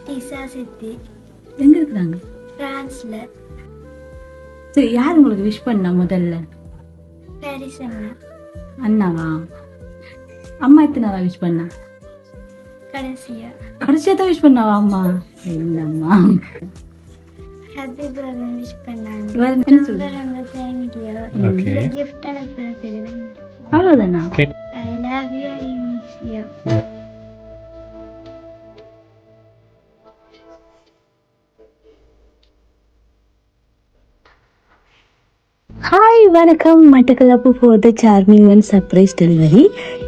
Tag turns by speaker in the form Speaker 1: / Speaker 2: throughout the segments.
Speaker 1: டிசா சித்தி
Speaker 2: எங்க இருக்கிறாங்க?
Speaker 1: பிரான்ஸ்ல.
Speaker 2: சரி, யார் உங்களுக்கு விஷ் பண்ணா முதல்ல?
Speaker 1: பாரிஸ் அண்ணா.
Speaker 2: அண்ணாவா? அம்மா எத்தனை நாளா விஷ் பண்ணா?
Speaker 1: கடைசியா
Speaker 2: கடைசியா தான் விஷ் பண்ணாவா அம்மா? இல்லம்மா.
Speaker 1: ஹாப்பி பர்த்டே விஷ் பண்ணாங்க.
Speaker 2: வேற என்ன சொல்லுங்க?
Speaker 1: ரொம்ப தேங்க்யூ.
Speaker 3: Okay.
Speaker 1: இந்த gift அனுப்புறதுக்கு
Speaker 2: அவ்வளவுதானா?
Speaker 1: I love you, I miss you.
Speaker 4: Hi வணக்கம். மட்டக்களப்பு போது சார்மிங் அண்ட் சர்ப்ரைஸ் டெலிவரி.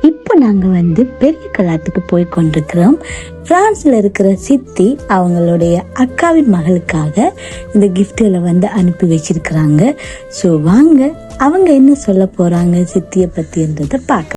Speaker 4: இப்போ நாங்கள் வந்து பெரிய கலாத்துக்கு போய் கொண்டிருக்கிறோம். பிரான்ஸில் இருக்கிற சித்தி அவங்களுடைய அக்காவின் மகளுக்காக இந்த கிஃப்ட்களை வந்து அனுப்பி வச்சிருக்கிறாங்க. ஸோ வாங்க அவங்க என்ன சொல்ல போகிறாங்க சித்தியை பற்றின்றதை பார்க்க.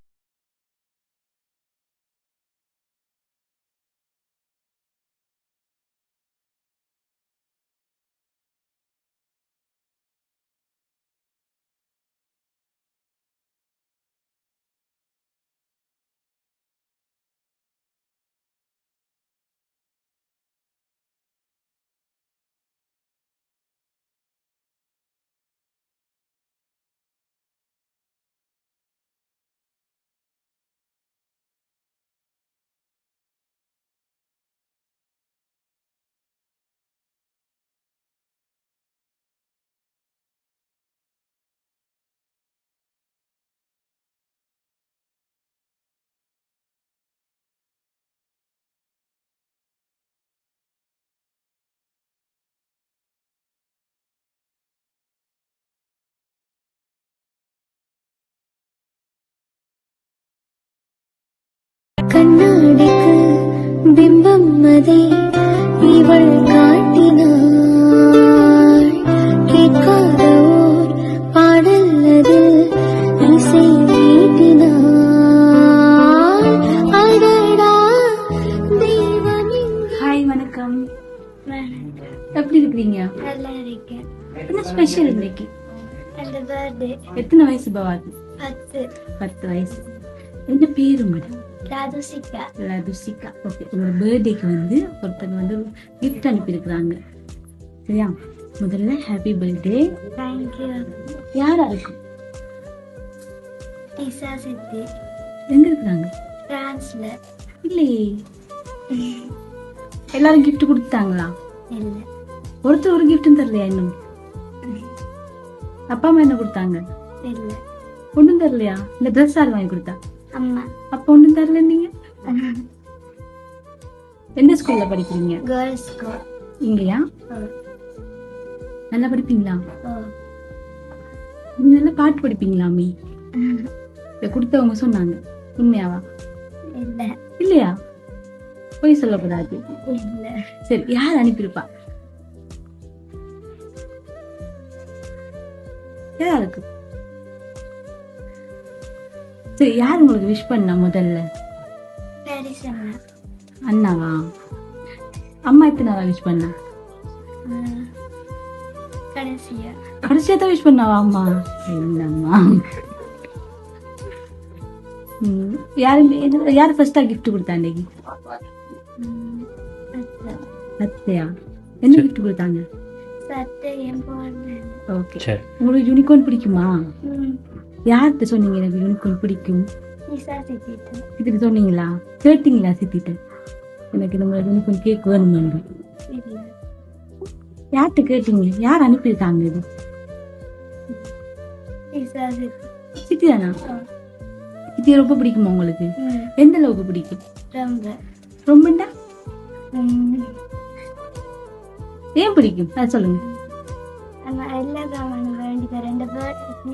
Speaker 1: கண்ணாடிக்கு பிம்பம் அதே இவள் காட்டினாள். கேட்காத ஓர் பாடல் அதில் இசை மீட்டினாள். அடடா தெய்வமே.
Speaker 2: ஹாய் வணக்கம். எப்படி இருக்கிறீங்க?
Speaker 1: நல்லா இருக்கேன்.
Speaker 2: என்ன ஸ்பெஷல் இன்னைக்கு?
Speaker 1: அந்த பர்த்டே
Speaker 2: எத்தனை வயசு பவாது?
Speaker 1: 10.
Speaker 2: 10 வயசு. என்ன பேரு மேடம்?
Speaker 1: ராதுசிகா.
Speaker 2: லதுசிகா. ஓகே, உங்களோட பர்த்டேக்கு வந்து ஒருத்தங்க வந்து கிஃப்ட் அனுப்பியிருக்கிறாங்க. சரியா? முதல்ல ஹாப்பி பர்த்டே.
Speaker 1: தேங்க்யூ.
Speaker 2: யாரா இருக்கும்?
Speaker 1: டிசா சித்தி
Speaker 2: எங்க இருக்கிறாங்க?
Speaker 1: பிரான்ஸ்ல.
Speaker 2: இல்லையே. எல்லாரும் கிஃப்ட் கொடுத்தாங்களா?
Speaker 1: இல்ல.
Speaker 2: ஒருத்தர் ஒரு கிஃப்ட்டும் தரலையா இன்னும்? அப்பா அம்மா என்ன கொடுத்தாங்க?
Speaker 1: இல்ல.
Speaker 2: ஒண்ணும் தரலையா? இந்த ட்ரெஸ் யார் வாங்கி கொடுத்தா?
Speaker 1: அம்மா.
Speaker 2: அப்ப ஒண்ணும் தரல நீங்க? எந்த ஸ்கூல்ல படிக்கிறீங்க?
Speaker 1: Girls school.
Speaker 2: இங்கயா? நல்லா படிப்பீங்களா?
Speaker 1: ஓ.
Speaker 2: நீங்க நல்லா பாட்டு படிப்பீங்களாமே? இத கொடுத்தவங்க சொன்னாங்க. உண்மையாவா?
Speaker 1: இல்ல.
Speaker 2: இல்லையா? போய் சொல்லக்கூடாது.
Speaker 1: இல்ல.
Speaker 2: சரி, யார் அனுப்பியிருப்பா? யாருக்கு? சரி, யார் உங்களுக்கு விஷ் பண்ணா முதல்ல?
Speaker 1: பாரிஸ் அண்ணா.
Speaker 2: அண்ணாவா? அம்மா எத்தனை நாளா விஷ் பண்ணா?
Speaker 1: கடைசியா
Speaker 2: கடைசியா தான் விஷ் பண்ணாவா அம்மா? என்னம்மா. யாரு ஃபர்ஸ்டா கிஃப்ட் கொடுத்தா அன்னைக்கு? அத்தையா? என்ன கிஃப்ட் கொடுத்தாங்க?
Speaker 1: சட்டையும் போடுறேன்.
Speaker 2: ஓகே. உங்களுக்கு யூனிகார்ன் பிடிக்குமா? யார்கிட்ட சொன்னீங்க எனக்கு யூனிகார்ன் பிடிக்கும்?
Speaker 1: டிசா சித்திட்டு.
Speaker 2: சித்திட்டு சொன்னீங்களா? கேட்டீங்களா சித்திட்டு? எனக்கு நம்ம யூனிகார்ன் கேக் வேணுமே.
Speaker 1: இல்ல.
Speaker 2: யார்கிட்ட கேட்டீங்க? யார் அனுப்பியிருக்காங்க இது?
Speaker 1: டிசா சித்தி.
Speaker 2: சித்தி தானா? சித்தி ரொம்ப பிடிக்குமா உங்களுக்கு? எந்த அளவுக்கு பிடிக்கும்?
Speaker 1: ரொம்ப.
Speaker 2: ரொம்பண்டா? ஏன் பிடிக்கும் அது சொல்லுங்க.
Speaker 1: நம்ம எல்லா சாமானும் வேண்டிக்க 2 பேர்டுக்கு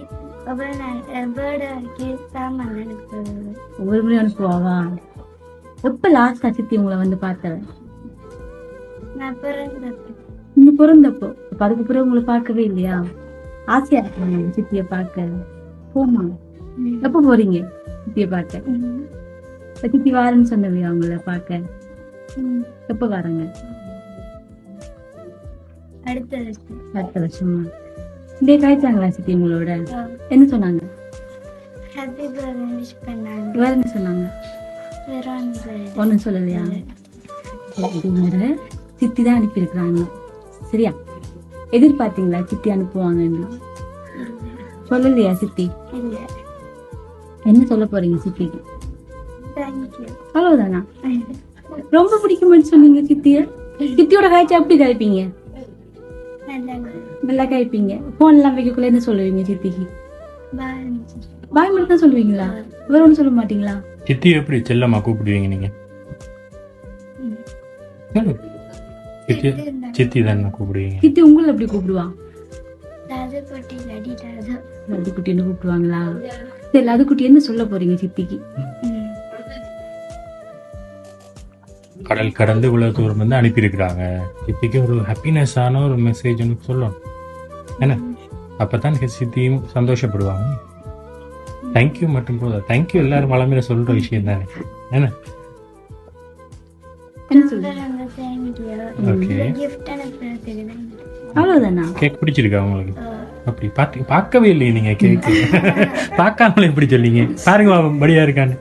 Speaker 1: பேர்டுக்கு சாமான் எனக்கு
Speaker 2: ஒவ்வொரு முறையும் அனுப்புவாவா? எப்ப லாஸ்டா சித்தி உங்களை வந்து பார்த்தவன்?
Speaker 1: நான் பிறந்தப்ப.
Speaker 2: நீங்க பிறந்தப்போ. அப்ப அதுக்கு பிறகு உங்களை பார்க்கவே இல்லையா? ஆசையா இருக்காங்க சித்திய பார்க்க. போமா? எப்ப போறீங்க சித்திய பார்க்க? சித்தி வாரன்னு சொன்னவையா உங்களை பார்க்க? எப்ப வராங்க?
Speaker 1: அடுத்த வருஷம்.
Speaker 2: அடுத்த வருஷமா? இந்த காய்ச்சாங்களா சித்தி உங்களோட? என்ன சொன்னாங்க?
Speaker 1: ஹாப்பி பர்த்டே விஷ் பண்ணாங்க.
Speaker 2: வேற என்ன சொன்னாங்க?
Speaker 1: வேற ஒன்றும்
Speaker 2: ஒன்னும் சொல்லலையா? சித்தி தான் அனுப்பியிருக்கிறாங்க. சரியா? எதிர்பார்த்தீங்களா சித்தி அனுப்புவாங்கன்னு? சொல்லலையா சித்தி?
Speaker 1: இல்ல.
Speaker 2: என்ன சொல்ல போறீங்க சித்திக்கு?
Speaker 1: தேங்க்யூ.
Speaker 2: அவ்வளவுதானா? ரொம்ப பிடிக்கும்னு சொன்னீங்க சித்திய. சித்தியோட காய்ச்சா எப்படி காய்ப்பீங்க? நல்லா காய்ப்பீங்க. போன் எல்லாம் வைக்கக்குள்ள என்ன சொல்லுவீங்க சித்திக்கு? பாய் மட்டும் தான் சொல்லுவீங்களா? வேற ஒன்றும் சொல்ல மாட்டீங்களா?
Speaker 3: சித்தி எப்படி செல்லம்மா கூப்பிடுவீங்க நீங்க? சித்தி சித்தி தானே கூப்பிடுவீங்க.
Speaker 2: சித்தி உங்களை எப்படி கூப்பிடுவா? லட்டு குட்டின்னு கூப்பிடுவாங்களா? சரி, லட்டு குட்டி என்ன சொல்ல போறீங்க சித்திக்கு?
Speaker 3: கடல் கடந்து இவ்வளவு தூரம் வந்து அனுப்பியிருக்கிறாங்க. சித்திக்கு ஒரு ஹாப்பினஸான ஒரு மெசேஜ் ஒன்று சொல்லணும் என்ன? அப்பதான் சித்தியும் சந்தோஷப்படுவாங்க. தேங்க்யூ மட்டும் போதா, தேங்க்யூ எல்லாரும் வளமையில சொல்ற விஷயம் தானே என்ன?
Speaker 2: அவ்வளவுதானா?
Speaker 3: கேக் பிடிச்சிருக்கா உங்களுக்கு? அப்படி பார்க்கவே இல்லையே நீங்க கேக். பார்க்காமலே எப்படி சொல்லிங்க? பாருங்க படியா இருக்கான்னு.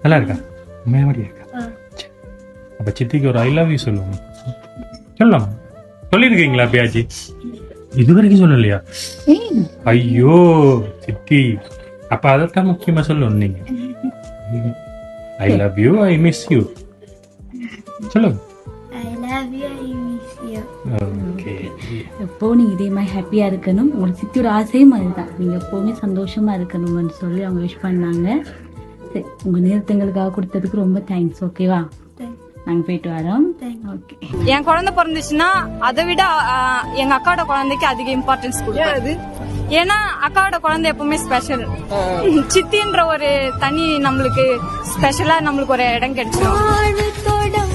Speaker 3: நல்லா இருக்கா? உண்மையா படியா இருக்கா? அப்ப சித்திக்கு ஒரு ஐ லவ் யூ சொல்லுவாங்க. சொல்லலாம். சொல்லிருக்கீங்களா அப்பயாச்சு? இது வரைக்கும் சொல்லலையா? ஐயோ சித்தி, அப்ப அதைத்தான் முக்கியமா சொல்லணும் நீங்க. I love you, I miss you சொல்லுங்க.
Speaker 2: எப்போ நீங்க இதே மாதிரி ஹாப்பியா இருக்கணும். உங்களுக்கு சித்தியோட ஆசையும் அதுதான். நீங்க எப்பவுமே சந்தோஷமா இருக்கணும்னு சொல்லி அவங்க விஷ் பண்ணாங்க. சரி, உங்க நேரத்துங்களுக்காக கொடுத்ததுக்கு ரொம்ப தேங்க்ஸ். ஓகேவா? நாங்க போயிட்டு வரோம். ஓகே.
Speaker 5: என் குழந்தை பிறந்துச்சுன்னா அதை விட எங்க அக்காவோட குழந்தைக்கு அதிக இம்பார்ட்டன்ஸ் கொடுக்காது. ஏன்னா அக்காவோட குழந்தை எப்பவுமே ஸ்பெஷல். சித்தின்ற ஒரு தனி நம்மளுக்கு ஸ்பெஷலா நம்மளுக்கு ஒரு இடம் கிடைச்சிடும்.